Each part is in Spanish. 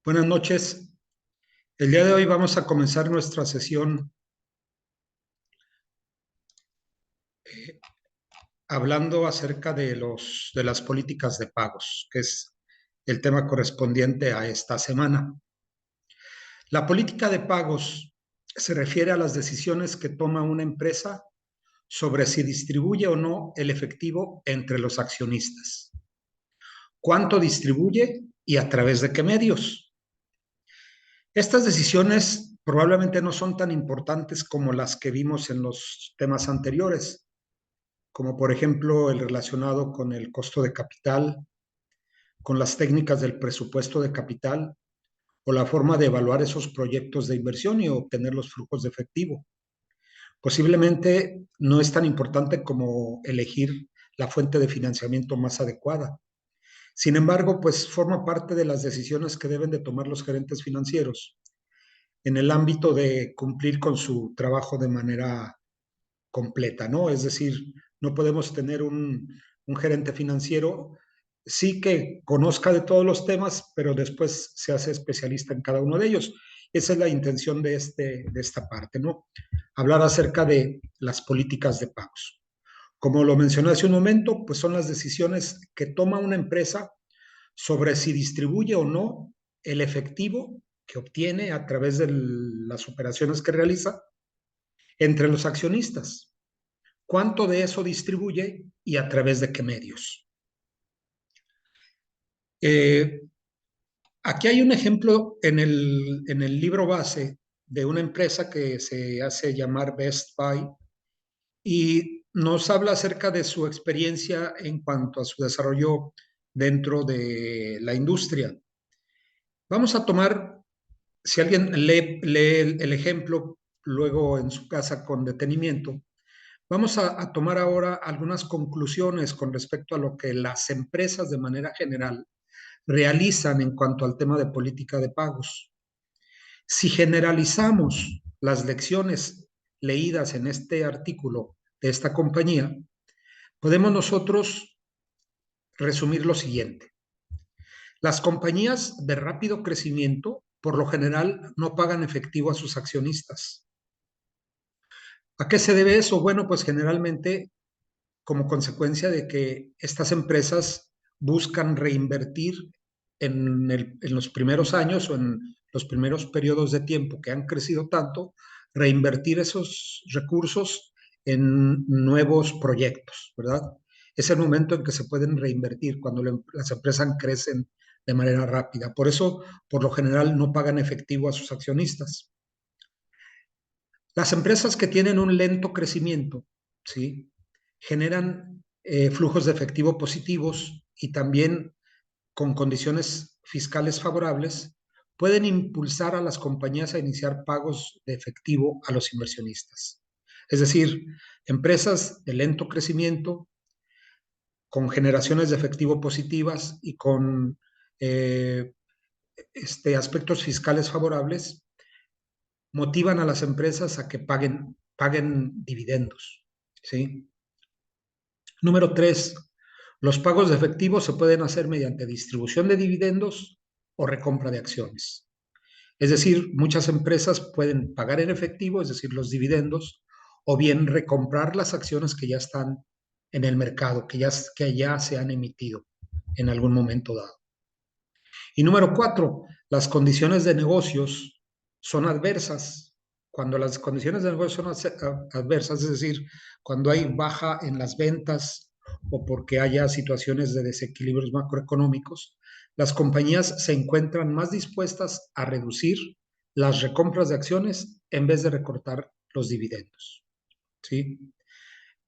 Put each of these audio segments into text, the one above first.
Buenas noches. El día de hoy vamos a comenzar nuestra sesión hablando acerca de las políticas de pagos, que es el tema correspondiente a esta semana. La política de pagos se refiere a las decisiones que toma una empresa sobre si distribuye o no el efectivo entre los accionistas, cuánto distribuye y a través de qué medios. Estas decisiones probablemente no son tan importantes como las que vimos en los temas anteriores, como por ejemplo el relacionado con el costo de capital, con las técnicas del presupuesto de capital o la forma de evaluar esos proyectos de inversión y obtener los flujos de efectivo. Posiblemente no es tan importante como elegir la fuente de financiamiento más adecuada. Sin embargo, pues forma parte de las decisiones que deben de tomar los gerentes financieros en el ámbito de cumplir con su trabajo de manera completa, ¿no? Es decir, no podemos tener un gerente financiero, sí que conozca de todos los temas, pero después se hace especialista en cada uno de ellos. Esa es la intención de esta parte, ¿no? Hablar acerca de las políticas de pagos. Como lo mencioné hace un momento, pues son las decisiones que toma una empresa sobre si distribuye o no el efectivo que obtiene a través de las operaciones que realiza entre los accionistas. ¿Cuánto de eso distribuye y a través de qué medios? Eh, Aquí hay un ejemplo en el libro base de una empresa que se hace llamar Best Buy y nos habla acerca de su experiencia en cuanto a su desarrollo dentro de la industria. Vamos a tomar, si alguien lee el ejemplo luego en su casa con detenimiento, vamos a tomar ahora algunas conclusiones con respecto a lo que las empresas de manera general realizan en cuanto al tema de política de pagos. Si generalizamos las lecciones leídas en este artículo de esta compañía, podemos nosotros resumir lo siguiente. Las compañías de rápido crecimiento, por lo general, no pagan efectivo a sus accionistas. ¿A qué se debe eso? Bueno, pues generalmente como consecuencia de que estas empresas buscan reinvertir en los primeros años o en los primeros periodos de tiempo que han crecido tanto, reinvertir esos recursos en nuevos proyectos, ¿verdad? Es el momento en que se pueden reinvertir cuando las empresas crecen de manera rápida. Por eso, por lo general, no pagan efectivo a sus accionistas. Las empresas que tienen un lento crecimiento, ¿sí? Generan flujos de efectivo positivos y también con condiciones fiscales favorables, pueden impulsar a las compañías a iniciar pagos de efectivo a los inversionistas. Es decir, empresas de lento crecimiento, con generaciones de efectivo positivas y con eh, aspectos fiscales favorables, motivan a las empresas a que paguen dividendos, ¿sí? Número 3, los pagos de efectivo se pueden hacer mediante distribución de dividendos o recompra de acciones. Es decir, muchas empresas pueden pagar en efectivo, es decir, los dividendos, o bien recomprar las acciones que ya están en el mercado, que ya se han emitido en algún momento dado. Y número 4, las condiciones de negocios son adversas. Cuando las condiciones de negocio son adversas, es decir, cuando hay baja en las ventas o porque haya situaciones de desequilibrios macroeconómicos, las compañías se encuentran más dispuestas a reducir las recompras de acciones en vez de recortar los dividendos, ¿sí?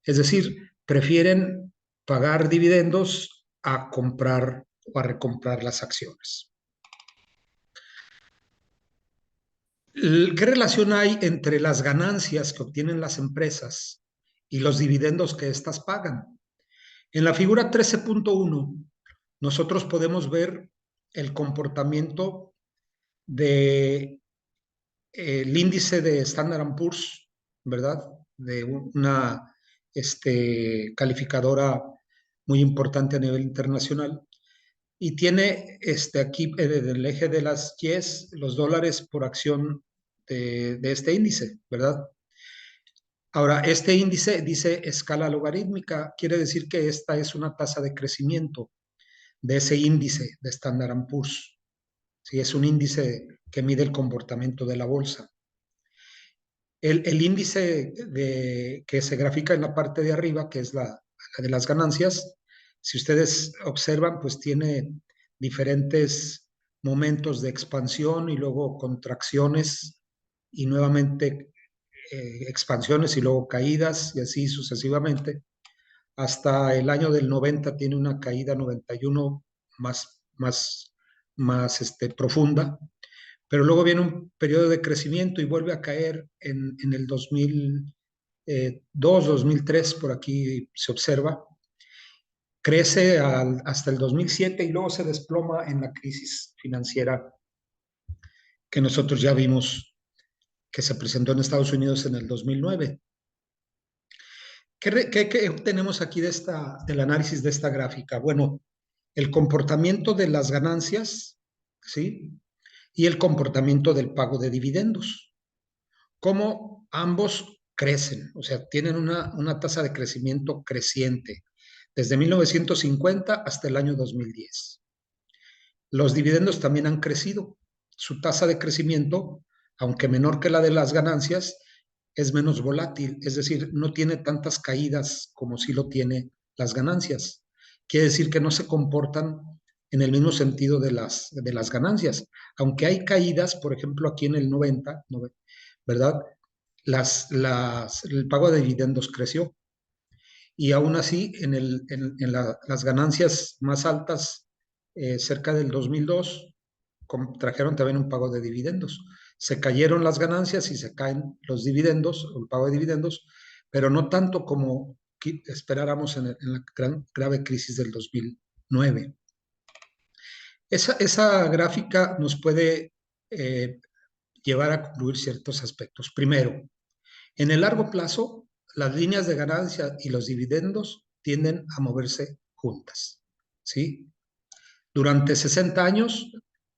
Es decir, prefieren pagar dividendos a comprar o a recomprar las acciones. ¿Qué relación hay entre las ganancias que obtienen las empresas y los dividendos que éstas pagan? En la figura 13.1, nosotros podemos ver el comportamiento del índice de Standard Poor's, ¿verdad? De una calificadora muy importante a nivel internacional, y tiene aquí en el eje de las Ys los dólares por acción de este índice, ¿verdad? Ahora, este índice dice escala logarítmica, quiere decir que esta es una tasa de crecimiento de ese índice de Standard Poor's. ¿Sí? Es un índice que mide el comportamiento de la bolsa. El índice que se grafica en la parte de arriba, que es la de las ganancias, si ustedes observan, pues tiene diferentes momentos de expansión y luego contracciones y nuevamente expansiones y luego caídas y así sucesivamente. Hasta el año del 90 tiene una caída 91 más profunda, pero luego viene un periodo de crecimiento y vuelve a caer en el 2002, 2003, por aquí se observa, crece hasta el 2007 y luego se desploma en la crisis financiera que nosotros ya vimos que se presentó en Estados Unidos en el 2009. ¿Qué tenemos aquí del análisis de esta gráfica? Bueno, el comportamiento de las ganancias, ¿sí? Y el comportamiento del pago de dividendos. Cómo ambos crecen, o sea, tienen una tasa de crecimiento creciente desde 1950 hasta el año 2010. Los dividendos también han crecido. Su tasa de crecimiento, aunque menor que la de las ganancias, es menos volátil, es decir, no tiene tantas caídas como sí lo tiene las ganancias. Quiere decir que no se comportan en el mismo sentido de las ganancias. Aunque hay caídas, por ejemplo, aquí en el 90, ¿verdad? El pago de dividendos creció y aún así las ganancias más altas, cerca del 2002, trajeron también un pago de dividendos. Se cayeron las ganancias y se caen los dividendos, o el pago de dividendos, pero no tanto como esperáramos en la grave crisis del 2009. Esa gráfica nos puede eh, llevar a concluir ciertos aspectos. Primero, en el largo plazo, las líneas de ganancia y los dividendos tienden a moverse juntas, ¿sí? Durante 60 años,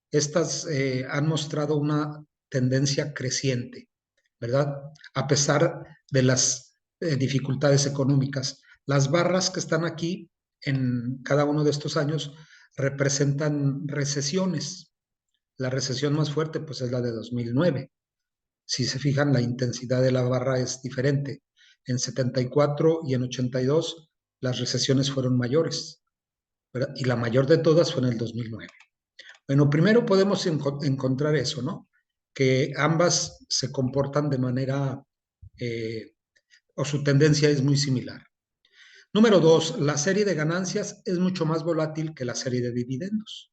estas han mostrado una tendencia creciente, ¿verdad? A pesar de las dificultades económicas. Las barras que están aquí en cada uno de estos años representan recesiones. La recesión más fuerte, pues, es la de 2009. Si se fijan, la intensidad de la barra es diferente. En 74 y en 82 las recesiones fueron mayores, ¿verdad? Y la mayor de todas fue en el 2009. Bueno, primero podemos encontrar eso, ¿no? Que ambas se comportan de manera, eh, o su tendencia es muy similar. Número dos, la serie de ganancias es mucho más volátil que la serie de dividendos.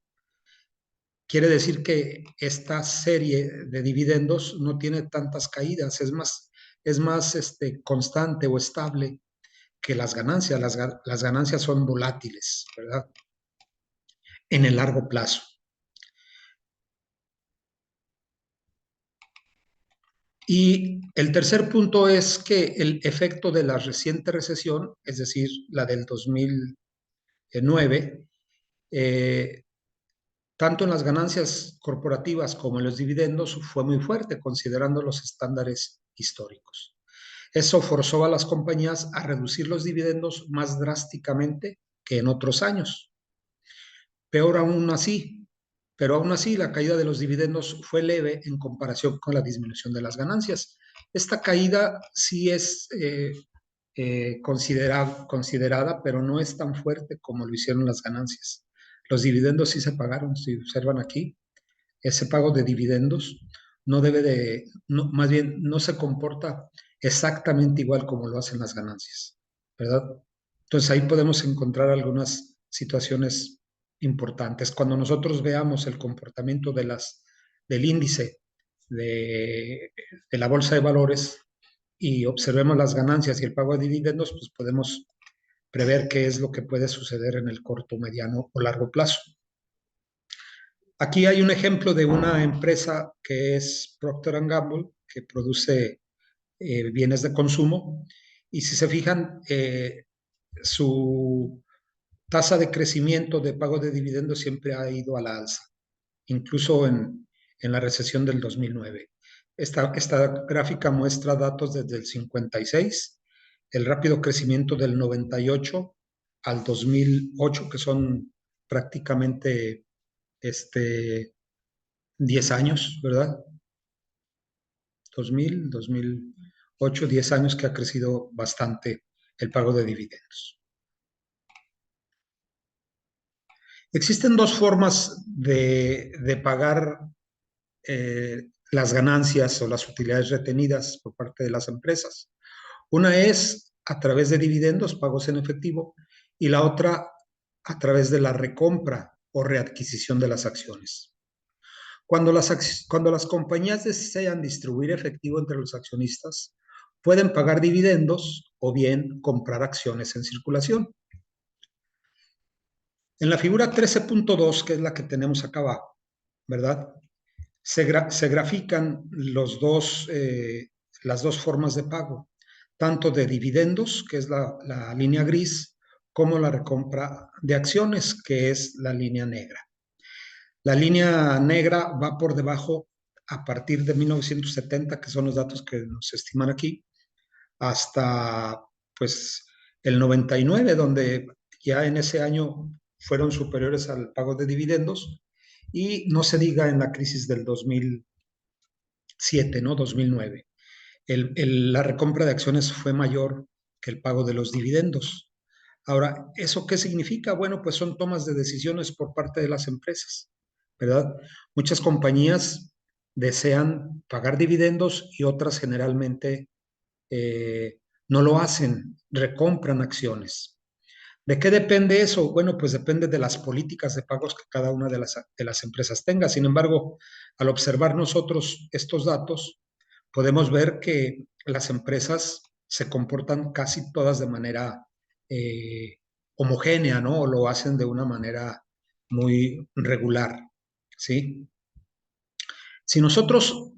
Quiere decir que esta serie de dividendos no tiene tantas caídas, es más constante o estable que las ganancias. Las ganancias son volátiles, ¿verdad? En el largo plazo. Y el tercer punto es que el efecto de la reciente recesión, es decir, la del 2009, tanto en las ganancias corporativas como en los dividendos, fue muy fuerte, considerando los estándares históricos. Eso forzó a las compañías a reducir los dividendos más drásticamente que en otros años. Peor aún así, pero aún así la caída de los dividendos fue leve en comparación con la disminución de las ganancias. Esta caída sí es considerada, pero no es tan fuerte como lo hicieron las ganancias. Los dividendos sí se pagaron, si observan aquí, ese pago de dividendos no debe no, más bien no se comporta exactamente igual como lo hacen las ganancias, ¿verdad? Entonces ahí podemos encontrar algunas situaciones importantes. Cuando nosotros veamos el comportamiento del índice de la bolsa de valores y observemos las ganancias y el pago de dividendos, pues podemos prever qué es lo que puede suceder en el corto, mediano o largo plazo. Aquí hay un ejemplo de una empresa que es Procter Gamble, que produce bienes de consumo. Y si se fijan, su tasa de crecimiento de pago de dividendos siempre ha ido a la alza, incluso en la recesión del 2009. Esta gráfica muestra datos desde el 56, el rápido crecimiento del 98 al 2008, que son prácticamente 10 años, ¿verdad? 2008, 10 años que ha crecido bastante el pago de dividendos. Existen dos formas de pagar las ganancias o las utilidades retenidas por parte de las empresas. Una es a través de dividendos, pagos en efectivo, y la otra a través de la recompra o readquisición de las acciones. Cuando las compañías desean distribuir efectivo entre los accionistas, pueden pagar dividendos o bien comprar acciones en circulación. En la figura 13.2, que es la que tenemos acá abajo, ¿verdad? Se grafican las dos formas de pago, tanto de dividendos, que es la línea gris, como la recompra de acciones, que es la línea negra. La línea negra va por debajo a partir de 1970, que son los datos que nos estiman aquí, hasta pues el 99, donde ya en ese año fueron superiores al pago de dividendos, y no se diga en la crisis del 2007, ¿no? 2009. La recompra de acciones fue mayor que el pago de los dividendos. Ahora, ¿eso qué significa? Bueno, pues son tomas de decisiones por parte de las empresas, ¿verdad? Muchas compañías desean pagar dividendos y otras generalmente no lo hacen, recompran acciones. ¿De qué depende eso? Bueno, pues depende de las políticas de pagos que cada una de las empresas tenga. Sin embargo, al observar nosotros estos datos, podemos ver que las empresas se comportan casi todas de manera homogénea, ¿no? O lo hacen de una manera muy regular, ¿sí? Si nosotros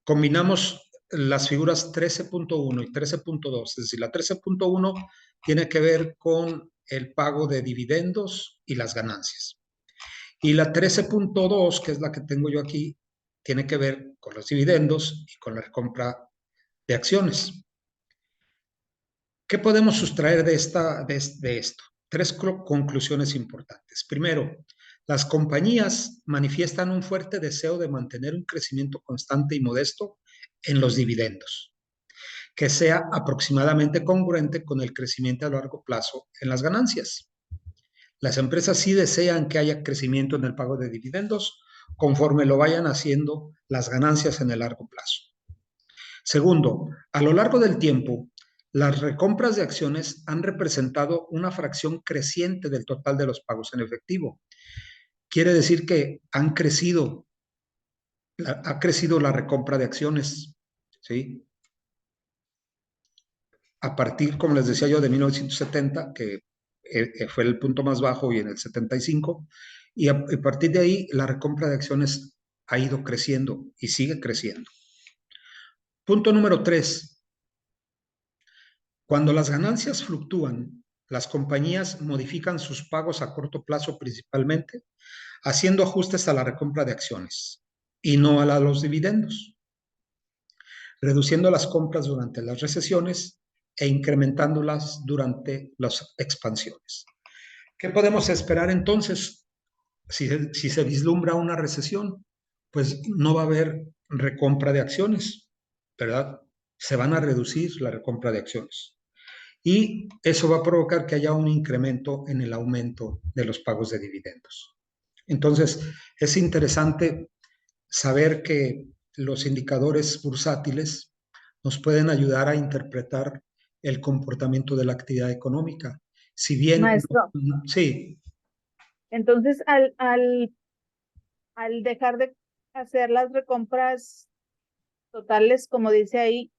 combinamos las figuras 13.1 y 13.2, es decir, la 13.1 tiene que ver con el pago de dividendos y las ganancias. Y la 13.2, que es la que tengo yo aquí, tiene que ver con los dividendos y con la compra de acciones. ¿Qué podemos sustraer de esto? Tres conclusiones importantes. Primero, las compañías manifiestan un fuerte deseo de mantener un crecimiento constante y modesto en los dividendos, que sea aproximadamente congruente con el crecimiento a largo plazo en las ganancias. Las empresas sí desean que haya crecimiento en el pago de dividendos conforme lo vayan haciendo las ganancias en el largo plazo. Segundo, a lo largo del tiempo, las recompras de acciones han representado una fracción creciente del total de los pagos en efectivo. Quiere decir que ha crecido la recompra de acciones, ¿sí? A partir, como les decía yo, de 1970, que fue el punto más bajo, y en el 75, y a partir de ahí la recompra de acciones ha ido creciendo y sigue creciendo. Punto número 3. Cuando las ganancias fluctúan, las compañías modifican sus pagos a corto plazo principalmente, haciendo ajustes a la recompra de acciones y no a los dividendos, reduciendo las compras durante las recesiones e incrementándolas durante las expansiones. ¿Qué podemos esperar entonces si se vislumbra una recesión? Pues no va a haber recompra de acciones, ¿verdad? Se van a reducir la recompra de acciones. Y eso va a provocar que haya un incremento en el aumento de los pagos de dividendos. Entonces, es interesante saber que los indicadores bursátiles nos pueden ayudar a interpretar el comportamiento de la actividad económica. Si bien, Maestro, sí, entonces al dejar de hacer las recompras totales, como dice ahí,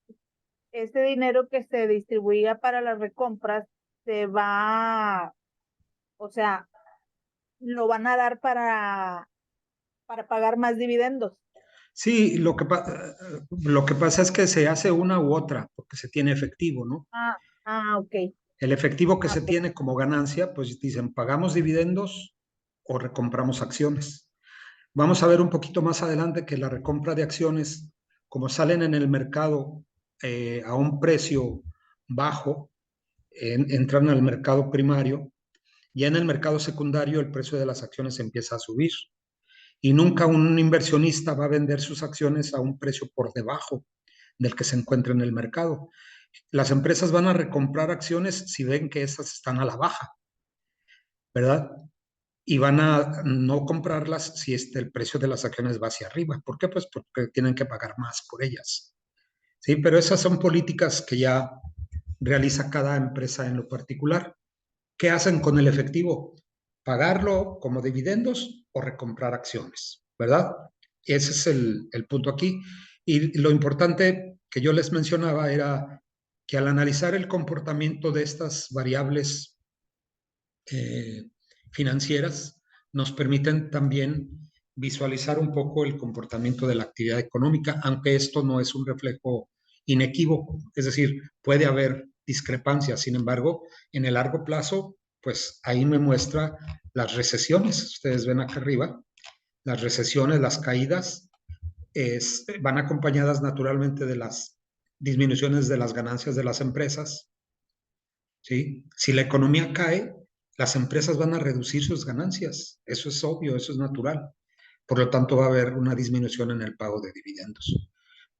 ese dinero que se distribuía para las recompras se va, o sea, lo van a dar para pagar más dividendos. sí, lo que pasa es que se hace una u otra porque se tiene efectivo, ¿no? Ok. El efectivo que se pues, tiene como ganancia, pues dicen, pagamos dividendos o recompramos acciones. Vamos a ver un poquito más adelante que la recompra de acciones, como salen en el mercado a un precio bajo, entran al mercado primario, y en el mercado secundario el precio de las acciones empieza a subir. Y nunca un inversionista va a vender sus acciones a un precio por debajo del que se encuentra en el mercado. Las empresas van a recomprar acciones si ven que esas están a la baja, ¿verdad? Y van a no comprarlas si el precio de las acciones va hacia arriba. ¿Por qué? Pues porque tienen que pagar más por ellas. Sí, pero esas son políticas que ya realiza cada empresa en lo particular. ¿Qué hacen con el efectivo? Pagarlo como dividendos o recomprar acciones, ¿verdad? Ese es el punto aquí. Y lo importante que yo les mencionaba era que al analizar el comportamiento de estas variables eh, financieras, nos permiten también visualizar un poco el comportamiento de la actividad económica, aunque esto no es un reflejo inequívoco, es decir, puede haber discrepancias, sin embargo, en el largo plazo, pues ahí me muestra las recesiones, ustedes ven acá arriba, las recesiones, las caídas, van acompañadas naturalmente de las disminuciones de las ganancias de las empresas, ¿sí? Si la economía cae, las empresas van a reducir sus ganancias. Eso es obvio, eso es natural. Por lo tanto, va a haber una disminución en el pago de dividendos,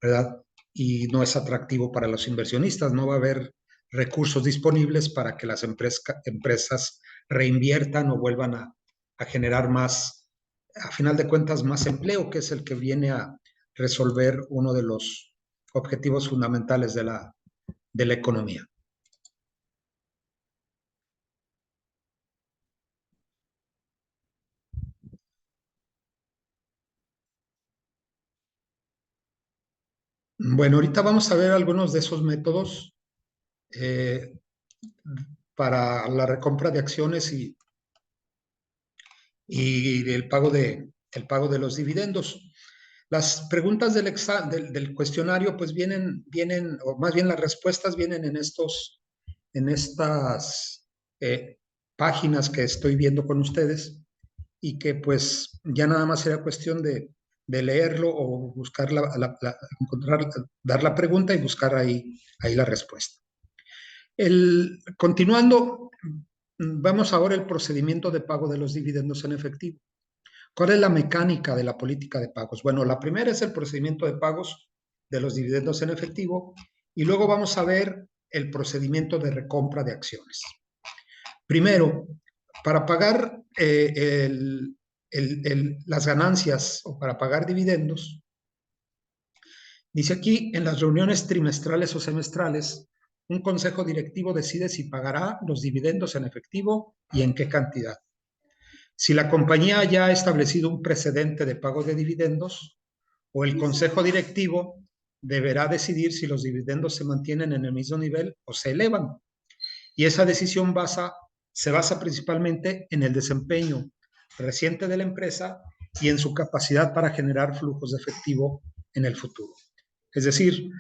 ¿verdad? Y no es atractivo para los inversionistas, no va a haber recursos disponibles para que las empresas reinviertan o vuelvan a generar más, a final de cuentas, más empleo, que es el que viene a resolver uno de los objetivos fundamentales de la economía. Bueno, ahorita vamos a ver algunos de esos métodos eh, para la recompra de acciones y el pago de los dividendos. Las preguntas del cuestionario pues vienen, o más bien las respuestas vienen en estas páginas que estoy viendo con ustedes y que pues ya nada más era cuestión de leerlo o buscar encontrar, dar la pregunta y buscar ahí la respuesta. Continuando, vamos ahora al procedimiento de pago de los dividendos en efectivo. ¿Cuál es la mecánica de la política de pagos? Bueno, la primera es el procedimiento de pagos de los dividendos en efectivo y luego vamos a ver el procedimiento de recompra de acciones. Primero, para pagar las ganancias o para pagar dividendos, dice aquí, en las reuniones trimestrales o semestrales, un consejo directivo decide si pagará los dividendos en efectivo y en qué cantidad. Si la compañía ya ha establecido un precedente de pago de dividendos, o el consejo directivo deberá decidir si los dividendos se mantienen en el mismo nivel o se elevan. Y esa decisión se basa principalmente en el desempeño reciente de la empresa y en su capacidad para generar flujos de efectivo en el futuro. Es decir,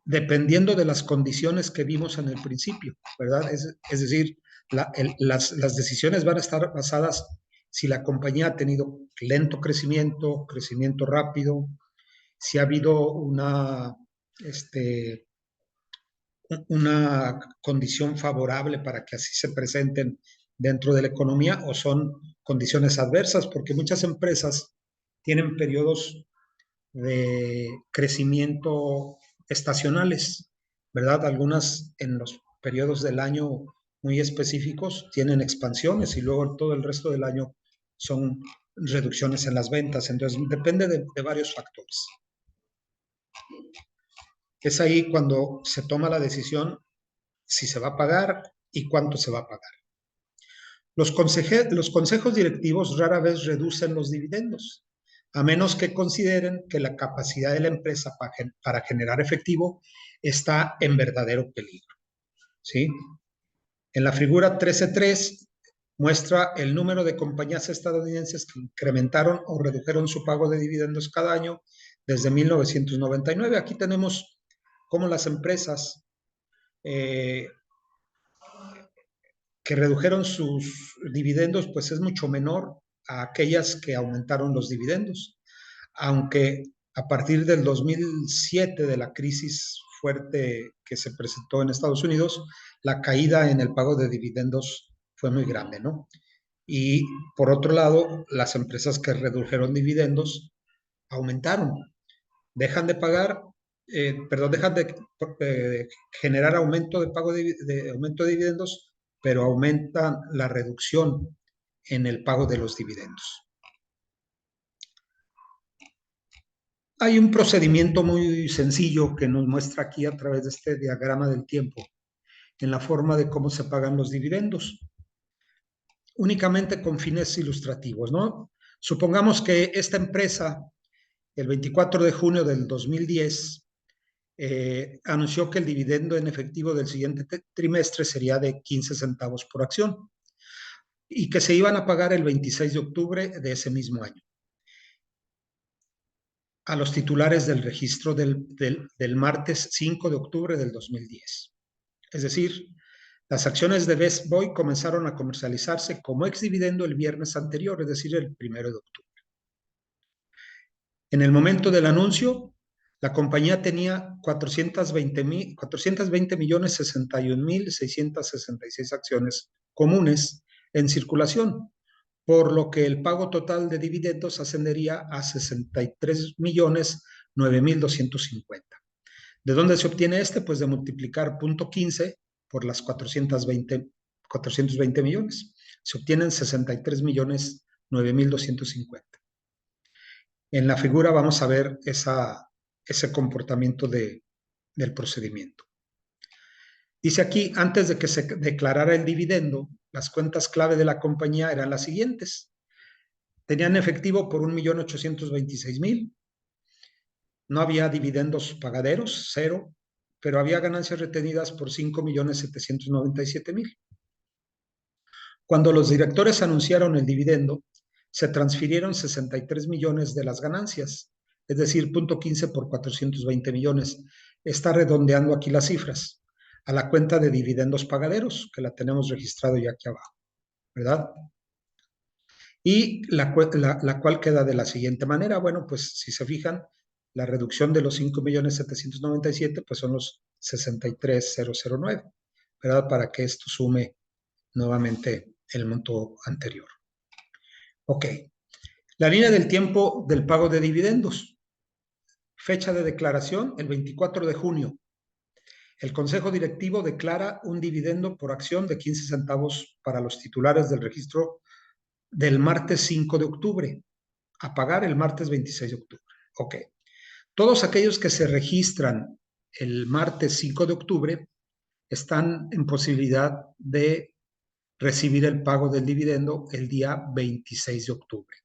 dependiendo de las condiciones que vimos en el principio, ¿verdad? Es decir, las decisiones van a estar basadas si la compañía ha tenido lento crecimiento, crecimiento rápido, si ha habido una condición favorable para que así se presenten dentro de la economía o son condiciones adversas, porque muchas empresas tienen periodos de crecimiento estacionales, ¿verdad? Algunas en los periodos del año muy específicos tienen expansiones y luego todo el resto del año son reducciones en las ventas. Entonces, depende de varios factores. Es ahí cuando se toma la decisión si se va a pagar y cuánto se va a pagar. Los consejos directivos rara vez reducen los dividendos, a menos que consideren que la capacidad de la empresa para generar efectivo está en verdadero peligro. ¿Sí? En la figura 13.3 muestra el número de compañías estadounidenses que incrementaron o redujeron su pago de dividendos cada año desde 1999. Aquí tenemos cómo las empresas que redujeron sus dividendos, pues es mucho menor a aquellas que aumentaron los dividendos, aunque a partir del 2007, de la crisis fuerte que se presentó en Estados Unidos, la caída en el pago de dividendos fue muy grande, ¿no? Y por otro lado, las empresas que redujeron dividendos aumentaron, dejan de pagar, dejan de generar aumento de pago de aumento de dividendos, pero aumentan la reducción en el pago de los dividendos. Hay un procedimiento muy sencillo que nos muestra aquí a través de este diagrama del tiempo, en la forma de cómo se pagan los dividendos, únicamente con fines ilustrativos, ¿no? Supongamos que esta empresa, el 24 de junio del 2010, anunció que el dividendo en efectivo del siguiente trimestre sería de 15 centavos por acción y que se iban a pagar el 26 de octubre de ese mismo año a los titulares del registro del martes 5 de octubre del 2010. Es decir, las acciones de Best Buy comenzaron a comercializarse como ex dividendo el viernes anterior, es decir, el 1 de octubre. En el momento del anuncio, la compañía tenía 420.061.666 acciones comunes en circulación, por lo que el pago total de dividendos ascendería a 63.009.250. ¿De dónde se obtiene este? Pues de multiplicar 0.15 por las 420 millones. Se obtienen 63.009.250. En la figura vamos a ver ese comportamiento del procedimiento. Dice aquí, antes de que se declarara el dividendo, las cuentas clave de la compañía eran las siguientes. Tenían efectivo por 1.826.000. No había dividendos pagaderos, 0, pero había ganancias retenidas por 5.797.000. Cuando los directores anunciaron el dividendo, se transfirieron 63 millones de las ganancias, es decir, 0.15 por 420 millones. Está redondeando aquí las cifras a la cuenta de dividendos pagaderos, que la tenemos registrado ya aquí abajo, ¿verdad? Y la cual queda de la siguiente manera. Bueno, pues si se fijan, la reducción de los 5.797.000, pues son los 63.009, ¿verdad? Para que esto sume nuevamente el monto anterior. Ok. La línea del tiempo del pago de dividendos. Fecha de declaración, el 24 de junio. El Consejo Directivo declara un dividendo por acción de 15 centavos para los titulares del registro del martes 5 de octubre, a pagar el martes 26 de octubre. Ok. Todos aquellos que se registran el martes 5 de octubre están en posibilidad de recibir el pago del dividendo el día 26 de octubre,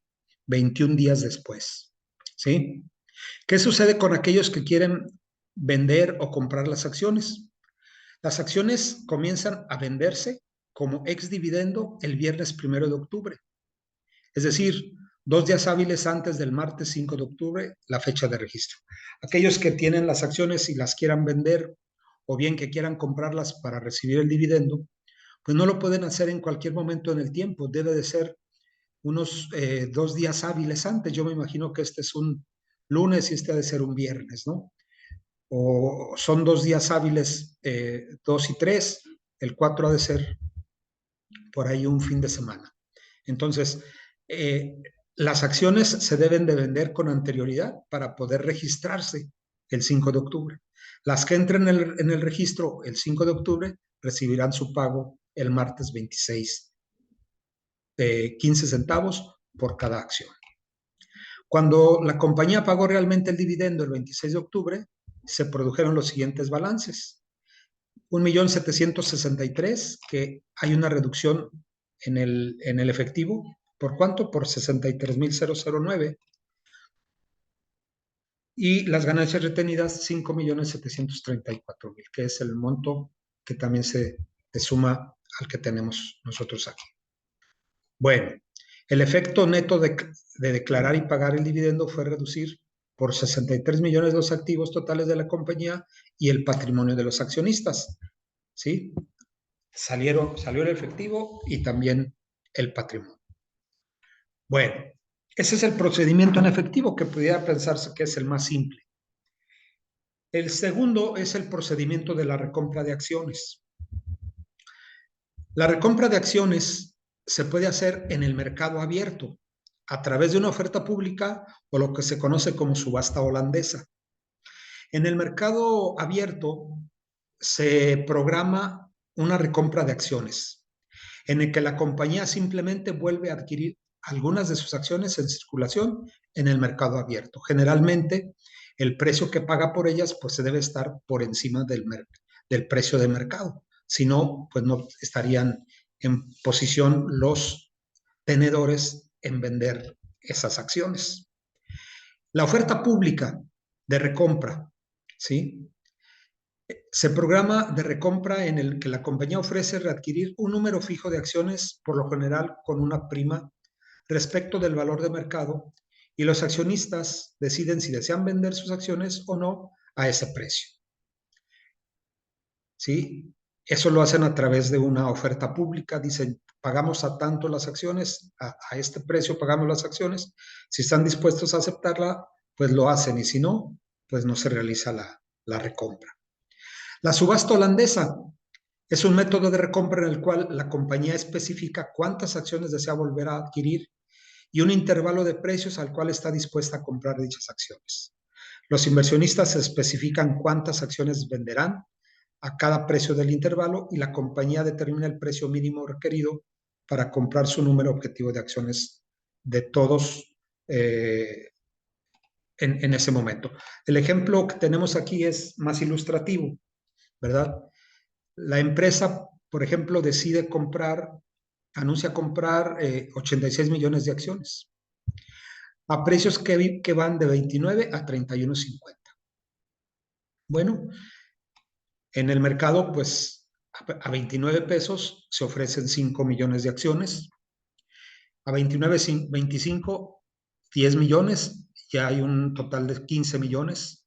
21 días después. ¿Sí? ¿Qué sucede con aquellos que quieren vender o comprar las acciones? Las acciones comienzan a venderse como ex dividendo el viernes 1 de octubre. Es decir, 2 días hábiles antes del martes 5 de octubre, la fecha de registro. Aquellos que tienen las acciones y las quieran vender o bien que quieran comprarlas para recibir el dividendo, pues no lo pueden hacer en cualquier momento en el tiempo. Debe de ser unos 2 días hábiles antes. Yo me imagino que este es un lunes y este ha de ser un viernes, ¿no? O son 2 días hábiles, 2 y 3, el 4 ha de ser por ahí un fin de semana. Entonces, las acciones se deben de vender con anterioridad para poder registrarse el 5 de octubre. Las que entren en el registro el 5 de octubre recibirán su pago el martes 26 de 15 centavos por cada acción. Cuando la compañía pagó realmente el dividendo el 26 de octubre, se produjeron los siguientes balances. 1.763.000, que hay una reducción en el efectivo. ¿Por cuánto? Por 63.009. Y las ganancias retenidas, 5.734.000, que es el monto que también se suma al que tenemos nosotros aquí. Bueno, el efecto neto de declarar y pagar el dividendo fue reducir por 63 millones los activos totales de la compañía y el patrimonio de los accionistas, ¿sí? Salió el efectivo y también el patrimonio. Bueno, ese es el procedimiento en efectivo que pudiera pensarse que es el más simple. El segundo es el procedimiento de la recompra de acciones. La recompra de acciones se puede hacer en el mercado abierto, a través de una oferta pública o lo que se conoce como subasta holandesa. En el mercado abierto se programa una recompra de acciones, en el que la compañía simplemente vuelve a adquirir algunas de sus acciones en circulación en el mercado abierto. Generalmente, el precio que paga por ellas pues se debe estar por encima del precio de mercado. Si no, pues no estarían en posición los tenedores en vender esas acciones. La oferta pública de recompra, ¿sí? Se programa de recompra en el que la compañía ofrece readquirir un número fijo de acciones, por lo general con una prima respecto del valor de mercado, y los accionistas deciden si desean vender sus acciones o no a ese precio. ¿Sí? Eso lo hacen a través de una oferta pública, dicen, pagamos a tanto las acciones, a este precio pagamos las acciones, si están dispuestos a aceptarla, pues lo hacen, y si no, pues no se realiza la recompra. La subasta holandesa es un método de recompra en el cual la compañía especifica cuántas acciones desea volver a adquirir y un intervalo de precios al cual está dispuesta a comprar dichas acciones. Los inversionistas especifican cuántas acciones venderán a cada precio del intervalo y la compañía determina el precio mínimo requerido para comprar su número objetivo de acciones de todos en ese momento. El ejemplo que tenemos aquí es más ilustrativo, ¿verdad? La empresa, por ejemplo, anuncia comprar 86 millones de acciones a precios que van de 29 a 31.50. Bueno, en el mercado, pues a 29 pesos se ofrecen 5 millones de acciones, a 29.25, 10 millones, ya hay un total de 15 millones.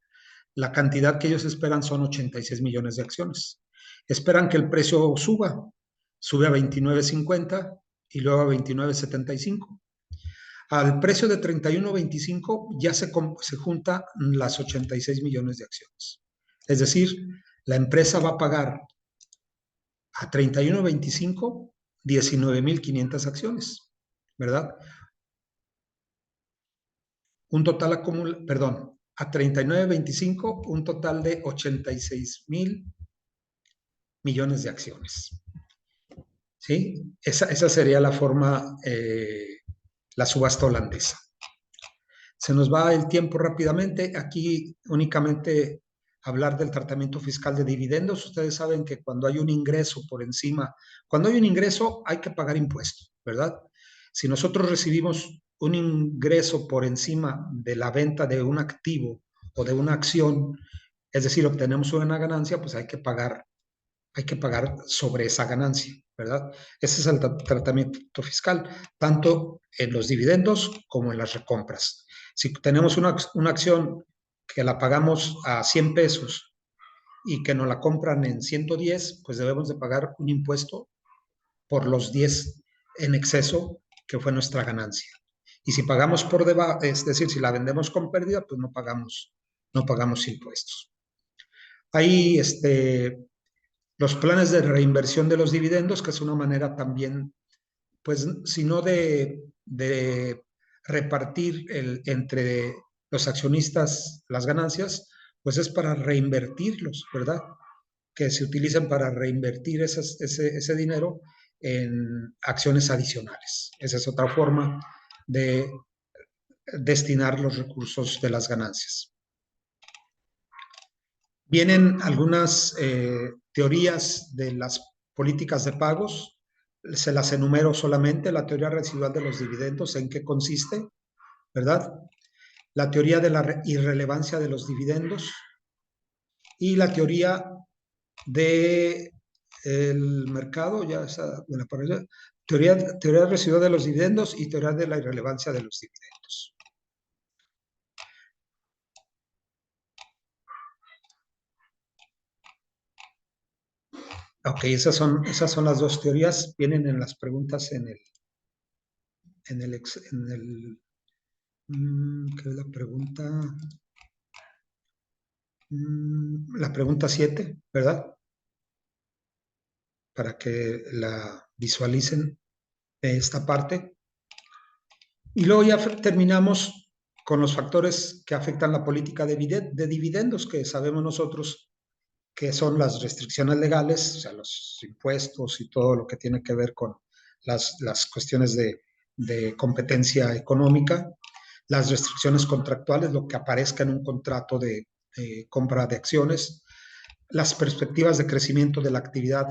La cantidad que ellos esperan son 86 millones de acciones. Esperan que el precio sube a 29.50 y luego a 29.75. Al precio de 31.25 ya se juntan las 86 millones de acciones. Es decir, la empresa va a pagar a 31.25 19.500 acciones, ¿verdad? Un total acumula, perdón, a 39.25 un total de 86.000 millones de acciones. ¿Sí? Esa sería la forma, la subasta holandesa. Se nos va el tiempo rápidamente. Aquí únicamente hablar del tratamiento fiscal de dividendos. Ustedes saben que cuando hay un ingreso por encima, cuando hay un ingreso hay que pagar impuestos, ¿verdad? Si nosotros recibimos un ingreso por encima de la venta de un activo o de una acción, es decir, obtenemos una ganancia, pues hay que pagar sobre esa ganancia, ¿verdad? Ese es el tratamiento fiscal, tanto en los dividendos como en las recompras. Si tenemos una acción que la pagamos a 100 pesos y que nos la compran en 110, pues debemos de pagar un impuesto por los 10 en exceso que fue nuestra ganancia. Y si pagamos por debajo, es decir, si la vendemos con pérdida, pues no pagamos impuestos. Hay los planes de reinversión de los dividendos, que es una manera también, pues, sino de repartir entre los accionistas las ganancias, pues es para reinvertirlos, ¿verdad? Que se utilicen para reinvertir ese dinero en acciones adicionales. Esa es otra forma de destinar los recursos de las ganancias. Vienen algunas teorías de las políticas de pagos, se las enumero solamente: la teoría residual de los dividendos, ¿en qué consiste? ¿Verdad? La teoría de la irrelevancia de los dividendos y la teoría del mercado, ya está, bueno, teoría residual de los dividendos y teoría de la irrelevancia de los dividendos. Ok, esas son las dos teorías, vienen en las preguntas ¿qué es la pregunta? La pregunta 7, ¿verdad? Para que la visualicen esta parte. Y luego ya terminamos con los factores que afectan la política de dividendos, que sabemos nosotros que son las restricciones legales, o sea, los impuestos y todo lo que tiene que ver con las cuestiones de competencia económica, las restricciones contractuales, lo que aparezca en un contrato de compra de acciones, las perspectivas de crecimiento de la actividad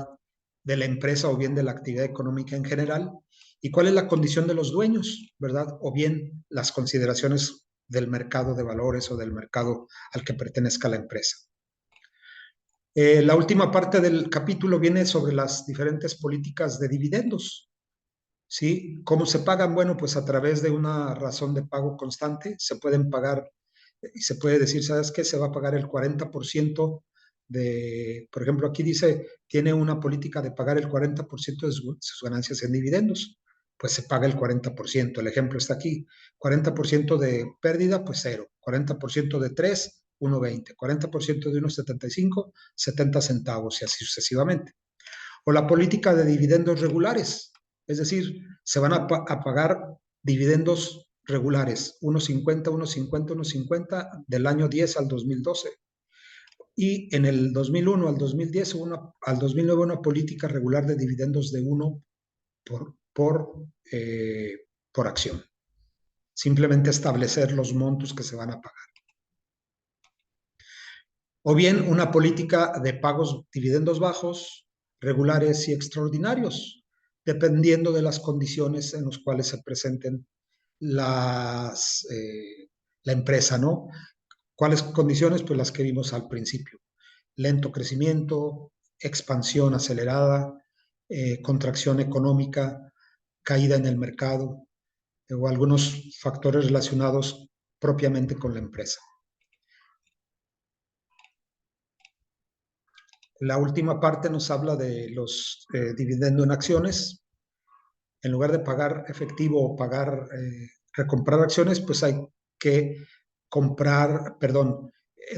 de la empresa o bien de la actividad económica en general, y cuál es la condición de los dueños, ¿verdad? O bien las consideraciones del mercado de valores o del mercado al que pertenezca la empresa. La última parte del capítulo viene sobre las diferentes políticas de dividendos, ¿sí? ¿Cómo se pagan? Bueno, pues a través de una razón de pago constante se pueden pagar y se puede decir, ¿sabes qué? Se va a pagar el 40% por ejemplo, aquí dice, tiene una política de pagar el 40% de sus ganancias en dividendos, pues se paga el 40%. El ejemplo está aquí, 40% de pérdida, pues cero, 40% de 3, 1,20, 40% de 1,75, 70 centavos y así sucesivamente. O la política de dividendos regulares, es decir, se van a pagar dividendos regulares, 1,50, 1,50, 1,50 del año 10 al 2012. Y en el 2001 al 2010, al 2009, una política regular de dividendos de 1 por acción. Simplemente establecer los montos que se van a pagar. O bien una política de pagos dividendos bajos, regulares y extraordinarios, dependiendo de las condiciones en las cuales se presenten la empresa, ¿no? ¿Cuáles condiciones? Pues las que vimos al principio. Lento crecimiento, expansión acelerada, contracción económica, caída en el mercado o algunos factores relacionados propiamente con la empresa. La última parte nos habla de los dividendos en acciones. En lugar de pagar efectivo o recomprar acciones, pues hay que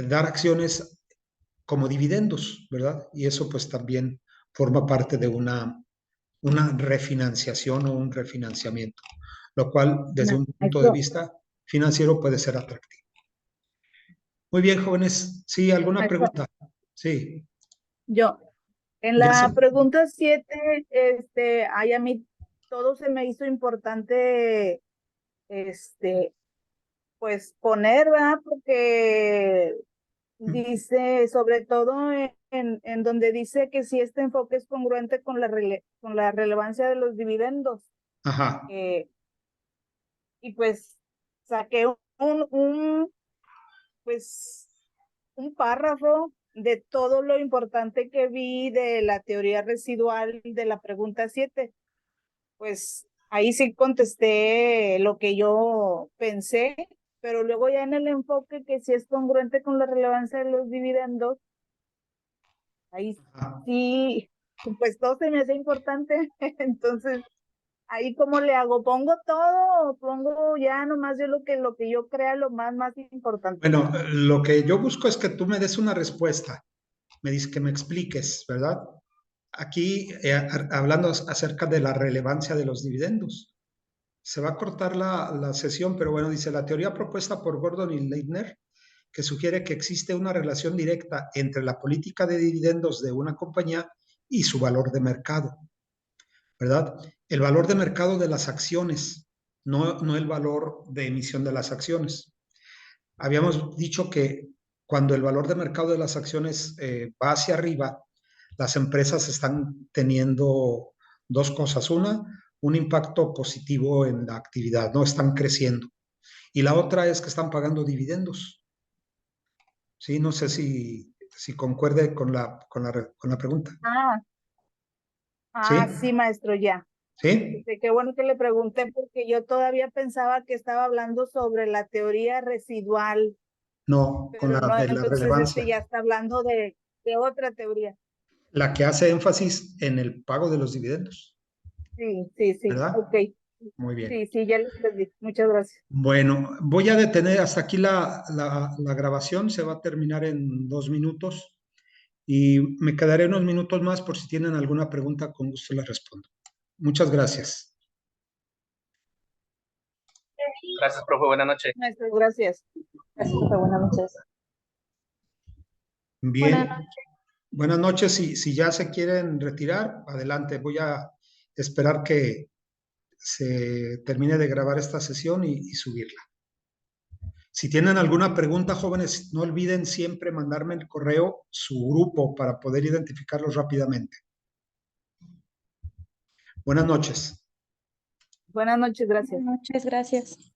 dar acciones como dividendos, ¿verdad? Y eso pues también forma parte de una refinanciación o un refinanciamiento, lo cual desde un punto de Maestro, vista financiero puede ser atractivo. Muy bien, jóvenes. Sí, ¿alguna maestro, pregunta? Sí, yo, en ya la sé. pregunta 7, ay, a mí todo se me hizo importante, este, pues poner, ¿verdad? Porque dice, sobre todo en donde dice que si este enfoque es congruente con con la relevancia de los dividendos. Ajá. eh, y pues saqué pues, un párrafo de todo lo importante que vi de la teoría residual de la pregunta 7. Pues ahí sí contesté lo que yo pensé, pero luego ya en el enfoque que si es congruente con la relevancia de los dividendos, ahí Ajá. sí, pues todo se me hace importante. Entonces, ahí cómo le hago, pongo todo, pongo ya nomás yo lo que yo crea más importante. Bueno, lo que yo busco es que tú me des una respuesta, me dices que me expliques, ¿verdad? Aquí, hablando acerca de la relevancia de los dividendos. Se va a cortar la sesión, pero bueno, dice la teoría propuesta por Gordon y Leitner, que sugiere que existe una relación directa entre la política de dividendos de una compañía y su valor de mercado, ¿verdad? El valor de mercado de las acciones, no el valor de emisión de las acciones. Habíamos dicho que cuando el valor de mercado de las acciones va hacia arriba, las empresas están teniendo dos cosas. Una, un impacto positivo en la actividad, no están creciendo. Y la otra es que están pagando dividendos. Sí, no sé si concuerde con la pregunta. Sí, ¿Sí? maestro, ya. ¿Sí? Qué bueno que le pregunté porque yo todavía pensaba que estaba hablando sobre la teoría residual, No, con pero la no, de la entonces relevancia. ya está hablando de otra teoría. La que hace énfasis en el pago de los dividendos, Sí, sí, sí, ¿verdad? ok. Muy bien. Sí, sí, ya lo entendí. Muchas gracias. Bueno, voy a detener hasta aquí la grabación, se va a terminar en 2 minutos y me quedaré unos minutos más por si tienen alguna pregunta, con gusto les respondo. Muchas gracias. Gracias, profe. Buenas noches. Muchas gracias. Gracias, profe. Buenas noches. Bien, buenas noches. Si ya se quieren retirar, adelante. Voy a esperar que se termine de grabar esta sesión y subirla. Si tienen alguna pregunta, jóvenes, no olviden siempre mandarme el correo, su grupo, para poder identificarlos rápidamente. Buenas noches. Buenas noches, gracias. Buenas noches, gracias.